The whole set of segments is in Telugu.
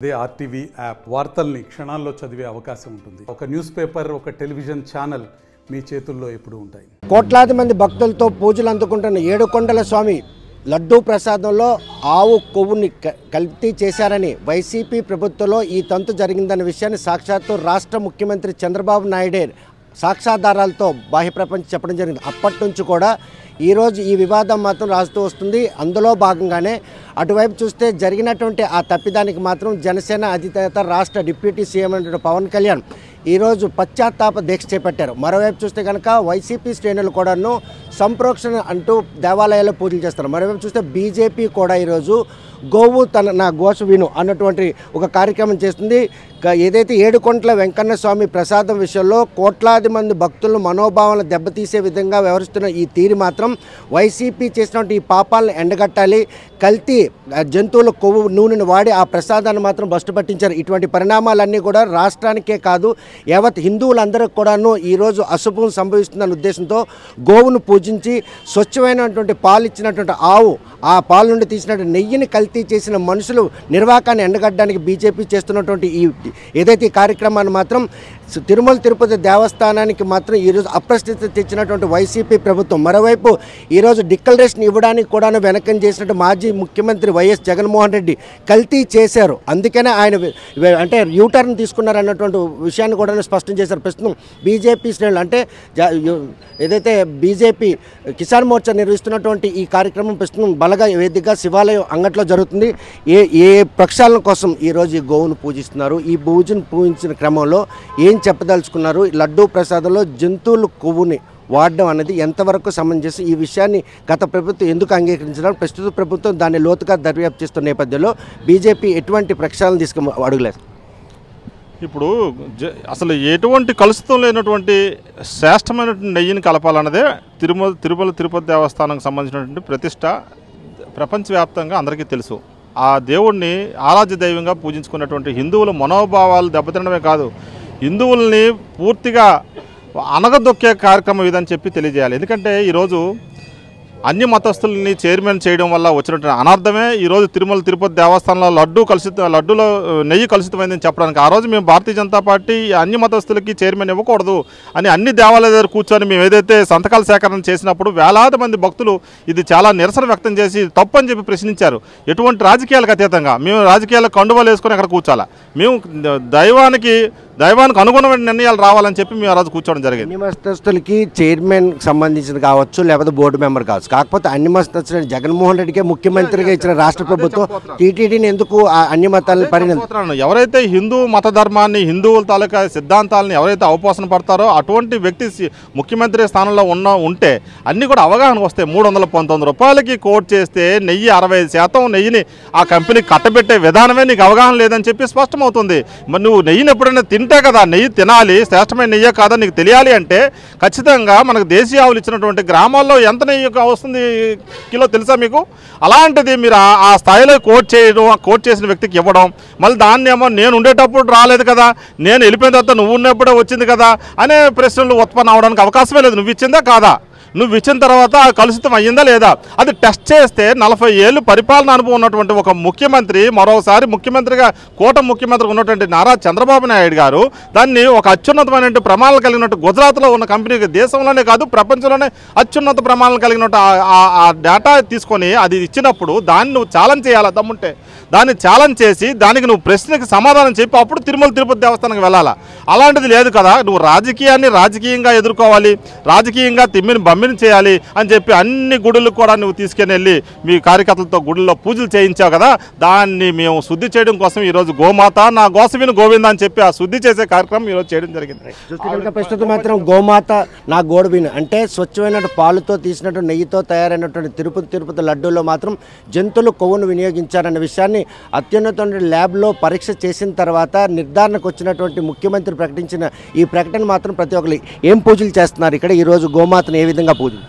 అదే ఆర్టీవీ యాప్ వార్తల్ని క్షణాల్లో చదివే అవకాశం ఉంటుంది. ఒక న్యూస్ పేపర్, ఒక టెలివిజన్ ఛానల్ మీ చేతుల్లో ఎప్పుడూ ఉంటాయి. కోట్లాది మంది భక్తులతో పూజలు అందుకుంటున్న ఏడుకొండల స్వామి లడ్డూ ప్రసాదంలో ఆవు కొవ్వుని కల్తీ చేశారని వైసీపీ ప్రభుత్వంలో ఈ తంతు జరిగిందన్న విషయాన్ని సాక్షాత్తు రాష్ట్ర ముఖ్యమంత్రి చంద్రబాబు నాయుడే సాక్ష్యాధారాలతో బాహ్య ప్రపంచం చెప్పడం జరిగింది. అప్పటి నుంచి కూడా ఈరోజు ఈ వివాదం మాత్రం రాస్తూ వస్తుంది. అందులో భాగంగానే అటువైపు చూస్తే జరిగినటువంటి ఆ తప్పిదానికి మాత్రం జనసేన అధినేత రాష్ట్ర డిప్యూటీ సీఎం అయిన పవన్ కళ్యాణ్ ఈరోజు పశ్చాత్తాప దీక్ష చేపట్టారు. మరోవైపు చూస్తే కనుక వైసీపీ శ్రేణులు కూడాను సంప్రోక్షణ అంటూ దేవాలయాల్లో పూజలు చేస్తారు. మరోవైపు చూస్తే బీజేపీ కూడా ఈరోజు గోవు నా గోసు విను అన్నటువంటి ఒక కార్యక్రమం చేస్తుంది. ఏదైతే ఏడుకొండల వెంకన్న స్వామి ప్రసాదం విషయంలో కోట్లాది మంది భక్తులను మనోభావాలను దెబ్బతీసే విధంగా వ్యవహరిస్తున్న ఈ తీరు మాత్రం వైసీపీ చేసినటువంటి ఈ పాపాలను ఎండగట్టాలి. కల్తీ జంతువుల కొవ్వు నూనెను వాడి ఆ ప్రసాదాన్ని మాత్రం బస్టు పట్టించారు. ఇటువంటి పరిణామాలన్నీ కూడా రాష్ట్రానికే కాదు యావత్ హిందువులందరికీ కూడాను ఈరోజు అశుభం సంభవిస్తుందన్న ఉద్దేశంతో గోవును పూజించి స్వచ్ఛమైనటువంటి పాలు ఇచ్చినటువంటి ఆవు, ఆ పాల నుండి తీసినటువంటి నెయ్యిని కల్తీ చేసిన మనుషులు నిర్వాకాన్ని ఎండగట్టడానికి బీజేపీ చేస్తున్నటువంటి ఏదైతే ఈ కార్యక్రమాన్ని మాత్రం తిరుమల తిరుపతి దేవస్థానానికి మాత్రం ఈరోజు అప్రస్తుత తెచ్చినటువంటి వైసీపీ ప్రభుత్వం మరోవైపు ఈరోజు డిక్లరేషన్ ఇవ్వడానికి కూడా వెనకం చేసినట్టు మాజీ ముఖ్యమంత్రి వైఎస్ జగన్మోహన్ రెడ్డి కల్తీ చేశారు. అందుకనే ఆయన అంటే యూటర్న్ తీసుకున్నారు అన్నటువంటి విషయాన్ని కూడా స్పష్టం చేశారు. ప్రస్తుతం బీజేపీ శ్రేణులు అంటే ఏదైతే బీజేపీ కిసాన్ మోర్చా నిర్వహిస్తున్నటువంటి ఈ కార్యక్రమం ప్రస్తుతం బలగా వేదికగా శివాలయం అంగట్లో జరుగుతుంది. ఏ ప్రక్షాళన కోసం ఈరోజు ఈ గోవును పూజిస్తున్నారు, ఈ పూజను పూజించిన క్రమంలో ఏం చెప్పదలుచుకున్నారు, లడ్డూ ప్రసాదంలో జంతువుల కొవ్వుని వాడడం అనేది ఎంతవరకు సమంజసం, ఈ విషయాన్ని గత ప్రభుత్వం ఎందుకు అంగీకరించడం, ప్రస్తుత ప్రభుత్వం దాన్ని లోతుగా దర్యాప్తు చేస్తున్న నేపథ్యంలో బీజేపీ ఎటువంటి ప్రక్షాళన తీసుకు అడుగులేదు. ఇప్పుడు అసలు ఎటువంటి కలుషితం లేనటువంటి శ్రేష్టమైనటువంటి నెయ్యిని కలపాలన్నదే తిరుమల తిరుపతి దేవస్థానానికి సంబంధించినటువంటి ప్రతిష్ట ప్రపంచవ్యాప్తంగా అందరికీ తెలుసు. ఆ దేవుణ్ణి ఆరాధ్య దైవంగా పూజించుకున్నటువంటి హిందువుల మనోభావాలు దెబ్బతినడమే కాదు, హిందువుల్ని పూర్తిగా అనగదొక్కే కార్యక్రమం ఇదని చెప్పి తెలియజేయాలి. ఎందుకంటే ఈరోజు అన్ని మతస్థుల్ని చైర్మన్ చేయడం వల్ల వచ్చినటువంటి అనార్థమే ఈరోజు తిరుమల తిరుపతి దేవస్థానంలో లడ్డూలో నెయ్యి కలుషితమైందని చెప్పడానికి. ఆ రోజు మేము భారతీయ జనతా పార్టీ అన్ని మతస్థులకి చైర్మన్ ఇవ్వకూడదు అని అన్ని దేవాలయాల దగ్గర కూర్చొని మేము ఏదైతే సంతకాల సేకరణ చేసినప్పుడు వేలాది మంది భక్తులు ఇది చాలా నిరసన వ్యక్తం చేసి తప్పు అని చెప్పి ప్రశ్నించారు. ఎటువంటి రాజకీయాలకు అతీతంగా మేము రాజకీయాలకు కండువాలు వేసుకొని అక్కడ కూర్చోాలా, మేము దైవానికి అనుగుణమైన నిర్ణయాలు రావాలని చెప్పి మేము ఆ రోజు కూర్చోవడం జరిగింది. అన్ని మతస్థులకి చైర్మన్ సంబంధించిన కావచ్చు, లేకపోతే బోర్డు మెంబర్ కావచ్చు, కాకపోతే అన్ని మతస్థులు జగన్మోహన్ రెడ్డికే ముఖ్యమంత్రిగా ఇచ్చిన రాష్ట్ర ప్రభుత్వం టీటీడీని ఎందుకు అన్ని మతాలను పరిగణించారు? ఎవరైతే హిందూ మత ధర్మాన్ని, హిందువుల తాలూకా సిద్ధాంతాలను ఎవరైతే అవపోసన పడతారో అటువంటి వ్యక్తి ముఖ్యమంత్రి స్థానంలో ఉంటే అన్ని కూడా అవగాహన వస్తాయి. 319 రూపాయలకి కోట్ చేస్తే నెయ్యి 65% నెయ్యిని ఆ కంపెనీకి కట్టబెట్టే విధానమే నీకు అవగాహన లేదని చెప్పి స్పష్టమవుతుంది. మరి నువ్వు నెయ్యిని ఎప్పుడైనా తింటే కదా నెయ్యి తినాలి, శ్రేష్టమైన నెయ్యే కాదా నీకు తెలియాలి అంటే ఖచ్చితంగా మనకు దేశీయ ఆవులు ఇచ్చినటువంటి గ్రామాల్లో ఎంత నెయ్యి వస్తుంది కిలో తెలుసా మీకు? అలాంటిది మీరు ఆ స్థాయిలో కోట్ చేసిన వ్యక్తికి ఇవ్వడం, మళ్ళీ దాన్ని ఏమో నేను ఉండేటప్పుడు రాలేదు కదా, నేను వెళ్ళిపోయిన తర్వాత నువ్వు ఉన్నప్పుడే వచ్చింది కదా అనే ప్రశ్నలు ఉత్పన్నం అవడానికి అవకాశమే లేదు. నువ్వు ఇచ్చిందా కాదా, నువ్వు ఇచ్చిన తర్వాత కలుషితం అయ్యిందా లేదా, అది టెస్ట్ చేస్తే 40 ఏళ్ళు పరిపాలన అనుభవం ఉన్నటువంటి ఒక ముఖ్యమంత్రి మరోసారి ముఖ్యమంత్రిగా ముఖ్యమంత్రిగా ఉన్నటువంటి నారా చంద్రబాబు నాయుడు గారు దాన్ని ఒక అత్యున్నతమైన ప్రమాణాలు కలిగినట్టు గుజరాత్లో ఉన్న కంపెనీకి దేశంలోనే కాదు ప్రపంచంలోనే అత్యున్నత ప్రమాణాలు కలిగినట్టు ఆ డేటా తీసుకొని అది ఇచ్చినప్పుడు దాన్ని నువ్వు ఛాలెంజ్ చేయాలా, దమ్ముంటే దాన్ని ఛాలెంజ్ చేసి దానికి నువ్వు ప్రశ్నకి సమాధానం చెప్పి అప్పుడు తిరుమల తిరుపతి దేవస్థానానికి వెళ్ళాలా. అలాంటిది లేదు కదా, నువ్వు రాజకీయాన్ని రాజకీయంగా ఎదుర్కోవాలి, రాజకీయంగా బమ్మిని చేయాలి అని చెప్పి అన్ని గుడులకు కూడా నువ్వు తీసుకుని వెళ్ళి మీ కార్యకర్తలతో గుడుల్లో పూజలు చేయించావు కదా, దాన్ని మేము శుద్ధి చేయడం కోసం ఈరోజు గోమాత నా గోసవిను గోవింద అని చెప్పి ఆ శుద్ధి చేసే కార్యక్రమం ఈరోజు చేయడం జరిగింది. ప్రస్తుతం మాత్రం గోమాత నా గోడవిను అంటే స్వచ్ఛమైన పాలుతో తీసినట్టు నెయ్యితో తయారైనటువంటి తిరుపతి లడ్డూలో మాత్రం జంతువుల కొవ్వును వినియోగించారన్న విషయాన్ని అత్యున్నత ల్యాబ్లో పరీక్ష చేసిన తర్వాత నిర్ధారణకు వచ్చినటువంటి ముఖ్యమంత్రి ప్రకటించిన ఈ ప్రకటన మాత్రం ప్రతి ఒక్కరు ఏం పూజలు చేస్తున్నారు ఇక్కడ ఈరోజు గోమాతను ఏ విధంగా పూజలు?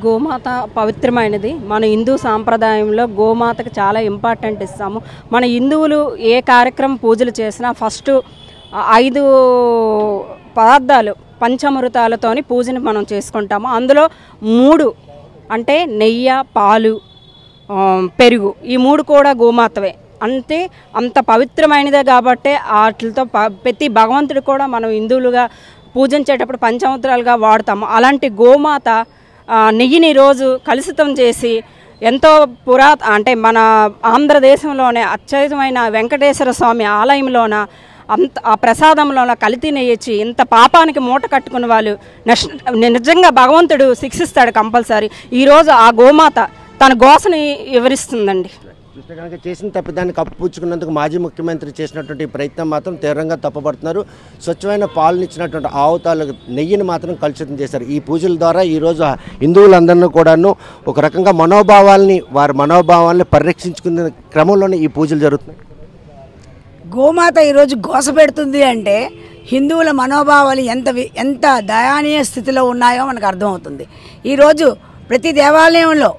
గోమాత పవిత్రమైనది. మన హిందూ సాంప్రదాయంలో గోమాతకు చాలా ఇంపార్టెంట్ ఇస్తాము. మన హిందువులు ఏ కార్యక్రమం పూజలు చేసినా ఫస్ట్ 5 పదార్థాలు పంచామృతాలతోని పూజను మనం చేసుకుంటాము. అందులో 3 అంటే నెయ్యి, పాలు, పెరుగు, ఈ 3 కూడా గోమాతవే. అంటే అంత పవిత్రమైనదే కాబట్టి వాటితో ప్రతి భగవంతుడు కూడా మనం హిందువులుగా పూజించేటప్పుడు పంచామృతాలుగా వాడతాము. అలాంటి గోమాత నెయ్యిని రోజు కలుషితం చేసి ఎంతో అంటే మన ఆంధ్రదేశంలోనే అత్యధికమైన వెంకటేశ్వర స్వామి ఆలయంలోన ఆ ప్రసాదంలోన కల్తీ నెయ్యి ఇంత పాపానికి మూట కట్టుకున్న వాళ్ళు నిజంగా భగవంతుడు శిక్షిస్తాడు కంపల్సరీ. ఈరోజు ఆ గోమాత తన గోసని వివరిస్తుందండి. చూస్తే కనుక చేసిన తప్పిదాన్ని కప్పుపుచ్చుకున్నందుకు మాజీ ముఖ్యమంత్రి చేసినటువంటి ప్రయత్నం మాత్రం తీవ్రంగా తప్పుపడుతున్నారు. స్వచ్ఛమైన పాలనిచ్చినటువంటి ఆవుతాలు నెయ్యిని మాత్రం కలుషితం చేశారు. ఈ పూజల ద్వారా ఈరోజు హిందువులందరినీ కూడాను ఒక రకంగా వారి మనోభావాల్ని పరిరక్షించుకునే క్రమంలోనే ఈ పూజలు జరుగుతున్నాయి. గోమాత ఈరోజు గోస పెడుతుంది అంటే హిందువుల మనోభావాలు ఎంత దయానీయ స్థితిలో ఉన్నాయో మనకు అర్థమవుతుంది. ఈరోజు ప్రతి దేవాలయంలో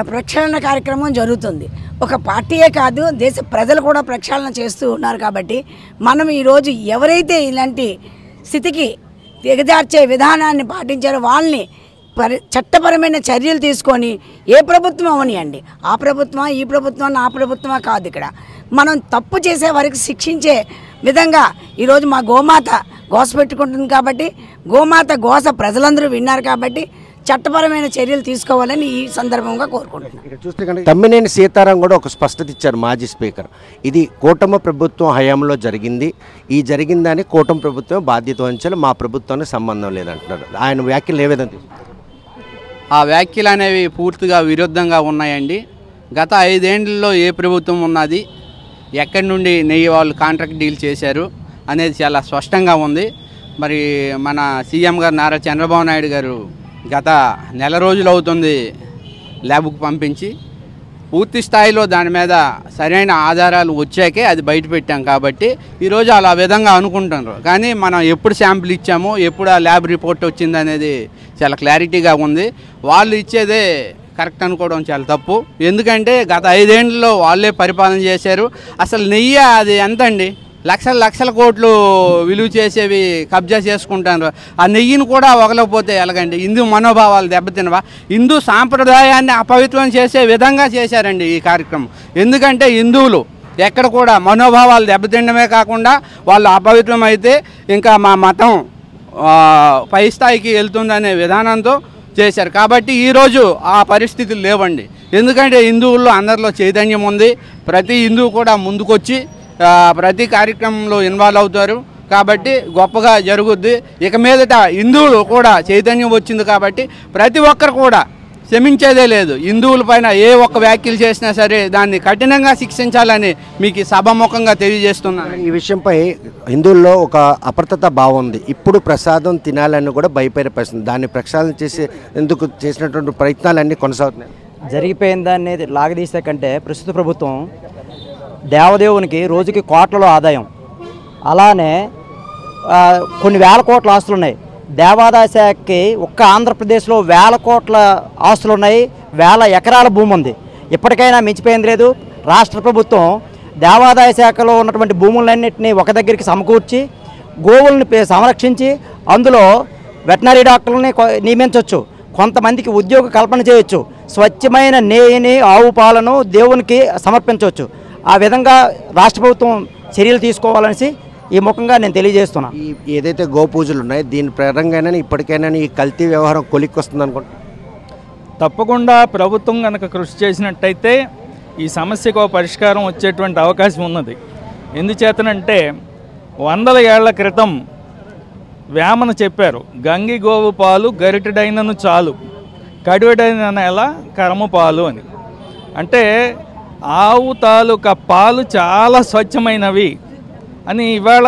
ప్రక్షాళన కార్యక్రమం జరుగుతుంది. ఒక పార్టీయే కాదు, దేశ ప్రజలు కూడా ప్రక్షాళన చేస్తూ ఉన్నారు. కాబట్టి మనం ఈరోజు ఎవరైతే ఇలాంటి స్థితికి దిగజార్చే విధానాన్ని పాటించారో వాళ్ళని చట్టపరమైన చర్యలు తీసుకొని ఏ ప్రభుత్వం అవనియండి, ఆ ప్రభుత్వమా ఈ ప్రభుత్వమా నా ప్రభుత్వమా కాదు, ఇక్కడ మనం తప్పు చేసే వారికి శిక్షించే విధంగా ఈరోజు మా గోమాత గోస పెట్టుకుంటుంది. కాబట్టి గోమాత గోస ప్రజలందరూ విన్నారు కాబట్టి చట్టపరమైన చర్యలు తీసుకోవాలని ఈ సందర్భంగా కోరుకుంటున్నాను. చూస్తే కనుక తమ్మినేని సీతారాం కూడా ఒక స్పష్టత ఇచ్చారు మాజీ స్పీకర్. ఇది కూటమి ప్రభుత్వం హయాంలో జరిగింది, ఈ జరిగిందని కూటమి ప్రభుత్వం బాధ్యత వహించాలి, మా ప్రభుత్వానికి సంబంధం లేదంటున్నారు. ఆయన వ్యాఖ్యలు ఏ విధంగా ఆ వ్యాఖ్యలు అనేవి పూర్తిగా విరుద్ధంగా ఉన్నాయండి. గత 5 ఏళ్లలో ఏ ప్రభుత్వం ఉన్నది, ఎక్కడి నుండి నెయ్యి వాళ్ళు కాంట్రాక్ట్ డీల్ చేశారు అనేది చాలా స్పష్టంగా ఉంది. మరి మన సీఎం గారు నారా చంద్రబాబు నాయుడు గారు గత నెల రోజులు అవుతుంది ల్యాబ్కు పంపించి పూర్తి స్థాయిలో దాని మీద సరైన ఆధారాలు వచ్చాకే అది బయట పెట్టాం. కాబట్టి ఈరోజు అలా విధంగా అనుకుంటున్నారు. కానీ మనం ఎప్పుడు శాంపిల్ ఇచ్చామో, ఎప్పుడు ఆ ల్యాబ్ రిపోర్ట్ వచ్చింది అనేది చాలా క్లారిటీగా ఉంది. వాళ్ళు ఇచ్చేదే కరెక్ట్ అనుకోవడం చాలా తప్పు. ఎందుకంటే గత 5 ఏళ్లలో వాళ్ళే పరిపాలన చేశారు. అసలు నెయ్యి అది ఎంతండి, లక్షల కోట్లు విలువ చేసేవి కబ్జా చేసుకుంటారు. ఆ నెయ్యిని కూడా వగలకపోతే ఎలాగండి? హిందూ మనోభావాలు దెబ్బతినవా? హిందూ సాంప్రదాయాన్ని అపవిత్రం చేసే విధంగా చేశారండి ఈ కార్యక్రమం. ఎందుకంటే హిందువులు ఎక్కడ కూడా మనోభావాలు దెబ్బతినడమే కాకుండా వాళ్ళు అపవిత్రం అయితే ఇంకా మా మతం పై స్థాయికి వెళ్తుందనే విధానంతో చేశారు. కాబట్టి ఈరోజు ఆ పరిస్థితులు లేవండి. ఎందుకంటే హిందువుల్లో అందరిలో చైతన్యం ఉంది. ప్రతి హిందువు కూడా ముందుకొచ్చి ప్రతి కార్యక్రమంలో ఇన్వాల్వ్ అవుతారు. కాబట్టి గొప్పగా జరుగుద్ది. ఇక మీదట హిందువులు కూడా చైతన్యం వచ్చింది కాబట్టి ప్రతి ఒక్కరు కూడా క్షమించేదే లేదు. హిందువుల పైన ఏ ఒక్క వ్యాఖ్యలు చేసినా సరే దాన్ని కఠినంగా శిక్షించాలని మీకు సభాముఖంగా తెలియజేస్తున్నాను. ఈ విషయంపై హిందువుల్లో ఒక అప్రతత భావం ఉంది. ఇప్పుడు ప్రసాదం తినాలని కూడా భయపడిపోతుంది. దాన్ని ప్రక్షాళన చేసి ఎందుకు చేసినటువంటి ప్రయత్నాలన్నీ కొనసాగుతున్నాయి. జరిగిపోయిన దాన్ని లాగదీసే కంటే ప్రస్తుత ప్రభుత్వం దేవదేవునికి రోజుకి కోట్లలో ఆదాయం, అలానే కొన్ని వేల కోట్ల ఆస్తులు ఉన్నాయి. దేవాదాయ శాఖకి ఒక్క ఆంధ్రప్రదేశ్లో 1000 కోట్ల ఆస్తులు ఉన్నాయి, 1000 ఎకరాల భూమి ఉంది. ఇప్పటికైనా మించిపోయింది లేదు. రాష్ట్ర ప్రభుత్వం దేవాదాయ శాఖలో ఉన్నటువంటి భూములన్నింటినీ ఒక దగ్గరికి సమకూర్చి గోవుల్ని సంరక్షించి అందులో వెటనరీ డాక్టర్లని నియమించవచ్చు, కొంతమందికి ఉద్యోగ కల్పన చేయొచ్చు, స్వచ్ఛమైన నెయ్యిని ఆవు పాలను దేవునికి సమర్పించవచ్చు. ఆ విధంగా రాష్ట్ర ప్రభుత్వం చర్యలు తీసుకోవాలనేసి ఈ ముఖంగా నేను తెలియజేస్తున్నా. ఈ ఏదైతే గోపూజలు ఉన్నాయో దీని పరంగానే ఇప్పటికైనా ఈ కల్తీ వ్యవహారం కొలిక్కి వస్తుంది అనుకుంటా. తప్పకుండా ప్రభుత్వం కనుక కృషి చేసినట్టయితే ఈ సమస్యకు పరిష్కారం వచ్చేటువంటి అవకాశం ఉన్నది. ఎందుచేతనంటే 100 ఏళ్ల క్రితం వేమన చెప్పారు, గంగి గోవు పాలు గరిటెడైనను చాలు, కడివెడైన నెల కరము పాలు అని. అంటే ఆవు తాలూకా పాలు చాలా స్వచ్ఛమైనవి అని ఇవాళ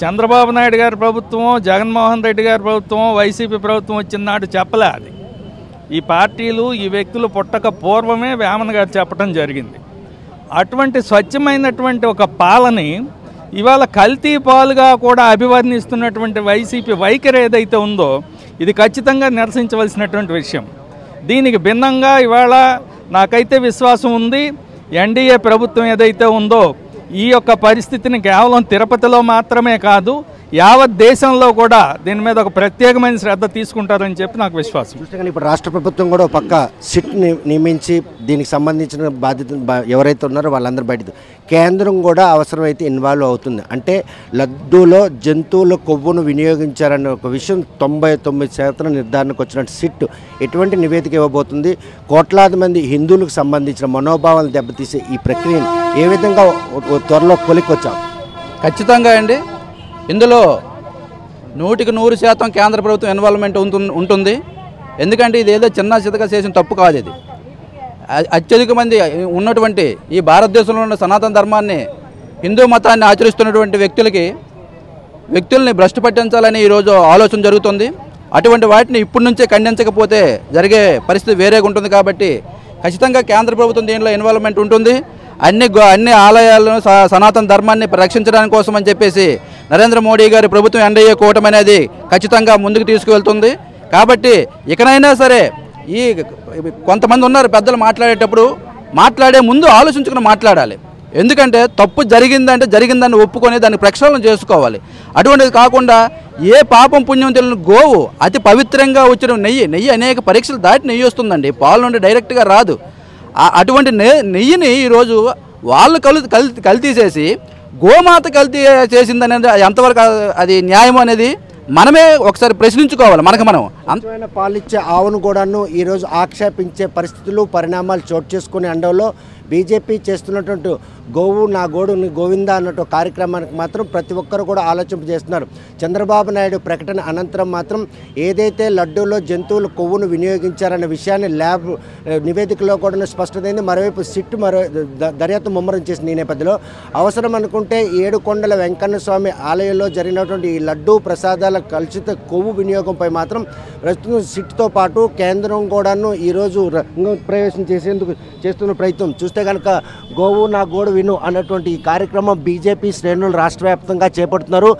చంద్రబాబు నాయుడు గారి ప్రభుత్వం, జగన్మోహన్ రెడ్డి గారి ప్రభుత్వం, వైసీపీ ప్రభుత్వం వచ్చిన నాడు చెప్పలే. అది ఈ పార్టీలు ఈ వ్యక్తులు పుట్టక పూర్వమే వేమన గారు చెప్పడం జరిగింది. అటువంటి స్వచ్ఛమైనటువంటి ఒక పాలని ఇవాళ కల్తీ పాలుగా కూడా అభివర్ణిస్తున్నటువంటి వైసీపీ వైఖరి ఏదైతే ఉందో ఇది ఖచ్చితంగా నిరసించవలసినటువంటి విషయం. దీనికి భిన్నంగా ఇవాళ నాకైతే విశ్వాసం ఉంది, ఎన్డీఏ ప్రభుత్వం ఏదైతే ఉందో ఈ యొక్క పరిస్థితిని కేవలం తిరుపతిలో మాత్రమే కాదు యావత్ దేశంలో కూడా దీని మీద ఒక ప్రత్యేకమైన శ్రద్ధ తీసుకుంటారని చెప్పి నాకు విశ్వాసం. చూస్తే కానీ ఇప్పుడు రాష్ట్ర ప్రభుత్వం కూడా ఒక పక్క సిట్ని నియమించి దీనికి సంబంధించిన బాధ్యత ఎవరైతే ఉన్నారో వాళ్ళందరూ బయట కేంద్రం కూడా అవసరమైతే ఇన్వాల్వ్ అవుతుంది. అంటే లడ్డూలో జంతువుల కొవ్వును వినియోగించారన్న ఒక విషయం 99% నిర్ధారణకు వచ్చినట్టు సిట్ ఎటువంటి నివేదిక ఇవ్వబోతుంది, కోట్లాది మంది హిందువులకు సంబంధించిన మనోభావాలను దెబ్బతీసే ఈ ప్రక్రియను ఏ విధంగా త్వరలో కొలికొచ్చాం? ఖచ్చితంగా అండి, ఇందులో 100% కేంద్ర ప్రభుత్వం ఇన్వాల్వ్మెంట్ ఉంటుంది. ఎందుకంటే ఇది ఏదో చిన్న చితక చేసిన తప్పు కాదు. ఇది అత్యధిక మంది ఉన్నటువంటి ఈ భారతదేశంలో ఉన్న సనాతన ధర్మాన్ని, హిందూ మతాన్ని ఆచరిస్తున్నటువంటి వ్యక్తుల్ని భ్రష్టు పట్టించాలని ఈరోజు ఆలోచన జరుగుతుంది. అటువంటి వాటిని ఇప్పటి నుంచే ఖండించకపోతే జరిగే పరిస్థితి వేరేగా ఉంటుంది. కాబట్టి ఖచ్చితంగా కేంద్ర ప్రభుత్వం దీనిలో ఇన్వాల్వ్మెంట్ ఉంటుంది. అన్ని ఆలయాలను సనాతన ధర్మాన్ని రక్షించడానికి కోసం అని చెప్పేసి నరేంద్ర మోడీ గారి ప్రభుత్వం ఎన్డీఏ కూటమి అనేది ఖచ్చితంగా ముందుకు తీసుకువెళ్తుంది. కాబట్టి ఇకనైనా సరే ఈ కొంతమంది ఉన్నారు పెద్దలు మాట్లాడేటప్పుడు మాట్లాడే ముందు ఆలోచించుకుని మాట్లాడాలి. ఎందుకంటే తప్పు జరిగిందంటే జరిగిందని ఒప్పుకొని దాన్ని ప్రక్షాళన చేసుకోవాలి. అటువంటిది కాకుండా ఏ పాపం పుణ్యం తెలియని గోవు అతి పవిత్రంగా వచ్చిన నెయ్యి అనేక పరీక్షలు దాటి నెయ్యి వస్తుందండి, పాలు నుండి డైరెక్ట్గా రాదు. అటువంటి నెయ్యిని ఈరోజు వాళ్ళు కల్తీ చేసి గోమాత కల్తీ చేసిందనేది ఎంతవరకు అది న్యాయం అనేది మనమే ఒకసారి ప్రశ్నించుకోవాలి. మనం అంతమైన పాలిచ్చే ఆవును కూడాను ఈరోజు ఆక్షేపించే పరిస్థితులు పరిణామాలు చోటు చేసుకునే అండంలో బీజేపీ చేస్తున్నటువంటి గోవు నా గోడు గోవింద అన్నట్టు కార్యక్రమానికి మాత్రం ప్రతి ఒక్కరు కూడా ఆలోచన చేస్తున్నారు. చంద్రబాబు నాయుడు ప్రకటన అనంతరం మాత్రం ఏదైతే లడ్డూలో జంతువుల కొవ్వును వినియోగించారన్న విషయాన్ని ల్యాబ్ నివేదికలో కూడా స్పష్టమైంది. మరోవైపు సిట్ దర్యాప్తు ముమ్మరం చేసిన ఈ నేపథ్యంలో అవసరం అనుకుంటే ఏడుకొండల వెంకన్న స్వామి ఆలయంలో జరిగినటువంటి ఈ లడ్డూ ప్రసాదాల కలుషిత కొవ్వు వినియోగంపై మాత్రం ప్రస్తుతం సిట్తో పాటు కేంద్రం కూడాను ఈరోజు ప్రవేశం చేసేందుకు చేస్తున్న ప్రయత్నం చూస్తే కనుక గోవు నా గోడు విను అన్నటువంటి ఈ కార్యక్రమం బీజేపీ శ్రేణులు రాష్ట్ర వ్యాప్తంగా చేపడుతున్నారు.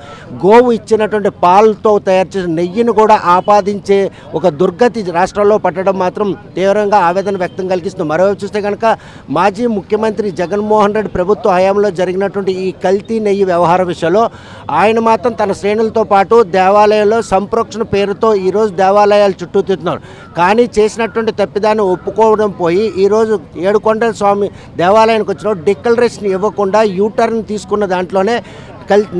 గోవు ఇచ్చినటువంటి పాలతో తయారు చేసిన నెయ్యిని కూడా ఆపాదించే ఒక దుర్గతి రాష్ట్రంలో పట్టడం మాత్రం తీవ్రంగా ఆవేదన వ్యక్తం కలిగిస్తుంది. మరోవైపు చూస్తే కనుక మాజీ ముఖ్యమంత్రి జగన్మోహన్ రెడ్డి ప్రభుత్వ హయాంలో జరిగినటువంటి ఈ కల్తీ నెయ్యి వ్యవహార విషయంలో ఆయన మాత్రం తన శ్రేణులతో పాటు దేవాలయంలో సంప్రోక్షణ పేరుతో ఈరోజు దేవాలయాలు చుట్టూ తిరుగుతున్నారు. కానీ చేసినటువంటి తప్పిదాన్ని ఒప్పుకోవడం పోయి ఈరోజు ఏడుకొండల స్వామి దేవాలయానికి వచ్చిన డిక్లరేషన్ ఇవ్వకుండా యూటర్న్ తీసుకున్న దాంట్లోనే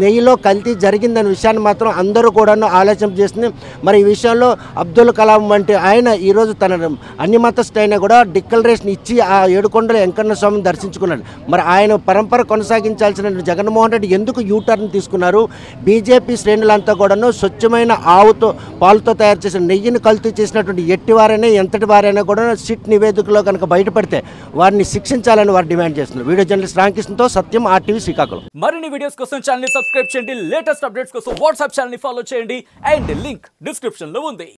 నెయ్యిలో కల్తీ జరిగిందనే విషయాన్ని మాత్రం అందరూ కూడా ఆలోచన చేస్తుంది. మరి ఈ విషయంలో అబ్దుల్ కలాం వంటి ఆయన ఈరోజు తన అన్ని మతస్థైనా కూడా డిక్లరేషన్ ఇచ్చి ఆ ఏడుకొండల వెంకన్న స్వామిని దర్శించుకున్నాడు. మరి ఆయన పరంపర కొనసాగించాల్సిన జగన్మోహన్ రెడ్డి ఎందుకు యూటర్న్ తీసుకున్నారు? బీజేపీ శ్రేణులంతా కూడాను స్వచ్ఛమైన ఆవుతో పాలతో తయారు చేసిన నెయ్యిని కల్తీ చేసినటువంటి ఎట్టివారైనా ఎంతటి వారైనా కూడా సిట్ నివేదికలో కనుక బయటపడితే వారిని శిక్షించాలని వారు డిమాండ్ చేస్తున్నారు. వీడియో జర్నలిస్ట్ రామకృష్ణతో సత్యం, RTV శ్రీకాకుళం. మరిన్ని వీడియోస్ కోసం ఛానల్ ని సబ్స్క్రైబ్ చేయండి, లేటెస్ట్ అప్డేట్స్ కోసం వాట్సాప్ ఛానల్ ని ఫాలో చేయండి అండ్ లింక్ డిస్క్రిప్షన్ లో ఉంది.